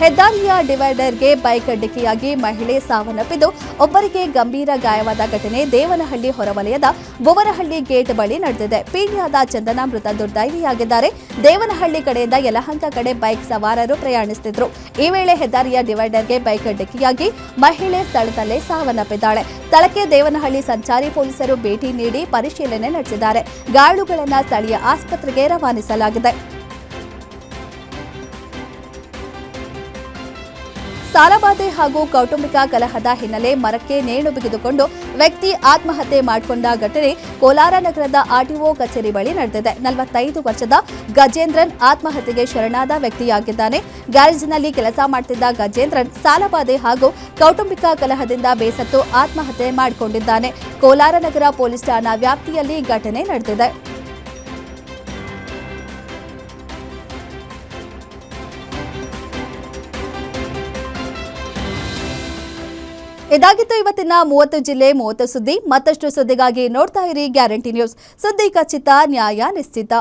ಹೆದ್ದಾರಿಯ ಡಿವೈಡರ್ಗೆ ಬೈಕ್ ಡಿಕ್ಕಿಯಾಗಿ ಮಹಿಳೆ ಸಾವನ್ನಪ್ಪಿದ್ದು ಒಬ್ಬರಿಗೆ ಗಂಭೀರ ಗಾಯವಾದ ಘಟನೆ ದೇವನಹಳ್ಳಿ ಹೊರವಲಯದ ಬೊವನಹಳ್ಳಿ ಗೇಟ್ ಬಳಿ ನಡೆದಿದೆ. ಪೀಣ್ಯದ ಚಂದನ ಮೃತ ದುರ್ದೈವಿಯಾಗಿದ್ದಾರೆ. ದೇವನಹಳ್ಳಿ ಕಡೆಯಿಂದ ಯಲಹಂಕ ಕಡೆ ಬೈಕ್ ಸವಾರರು ಪ್ರಯಾಣಿಸುತ್ತಿದ್ದರು. ಈ ವೇಳೆ ಹೆದ್ದಾರಿಯ ಡಿವೈಡರ್ಗೆ ಬೈಕ್ ಡಿಕ್ಕಿಯಾಗಿ ಮಹಿಳೆ ಸ್ಥಳದಲ್ಲೇ ಸಾವನ್ನಪ್ಪಿದ್ದಾಳೆ. ಸ್ಥಳಕ್ಕೆ ದೇವನಹಳ್ಳಿ ಸಂಚಾರಿ ಪೊಲೀಸರು ಭೇಟಿ ನೀಡಿ ಪರಿಶೀಲನೆ ನಡೆಸಿದ್ದಾರೆ. ಗಾಯಾಳುಗಳನ್ನು ಸ್ಥಳೀಯ ಆಸ್ಪತ್ರೆಗೆ ರವಾನಿಸಲಾಗಿದೆ. ಸಾಲಬಾಧೆ ಹಾಗೂ ಕೌಟುಂಬಿಕ ಕಲಹದ ಹಿನ್ನೆಲೆ ಮರಕ್ಕೆ ನೇಣು ಬಿಗಿದುಕೊಂಡು ವ್ಯಕ್ತಿ ಆತ್ಮಹತ್ಯೆ ಮಾಡಿಕೊಂಡ ಘಟನೆ ಕೋಲಾರ ನಗರದ ಆರ್ಟಿಒ ಕಚೇರಿ ಬಳಿ ನಡೆದಿದೆ. 45 ವರ್ಷದ ಗಜೇಂದ್ರನ್ ಆತ್ಮಹತ್ಯೆಗೆ ಶರಣಾದ ವ್ಯಕ್ತಿಯಾಗಿದ್ದಾನೆ. ಗ್ಯಾರೇಜ್ನಲ್ಲಿ ಕೆಲಸ ಮಾಡುತ್ತಿದ್ದ ಗಜೇಂದ್ರನ್ ಸಾಲಬಾಧೆ ಹಾಗೂ ಕೌಟುಂಬಿಕ ಕಲಹದಿಂದ ಬೇಸತ್ತು ಆತ್ಮಹತ್ಯೆ ಮಾಡಿಕೊಂಡಿದ್ದಾನೆ. ಕೋಲಾರ ನಗರ ಪೊಲೀಸ್ ಠಾಣಾ ವ್ಯಾಪ್ತಿಯಲ್ಲಿ ಘಟನೆ ನಡೆದಿದೆ. ಇದಾಗಿತ್ತು ಇವತ್ತಿನ 30 ಜಿಲ್ಲೆ 30 ಸುದ್ದಿ. ಮತ್ತಷ್ಟು ಸುದ್ದಿಗಾಗಿ ನೋಡ್ತಾ ಇರಿ ಗ್ಯಾರಂಟಿ ನ್ಯೂಸ್. ಸುದ್ದಿ ಖಚಿತ, ನ್ಯಾಯ ನಿಶ್ಚಿತ.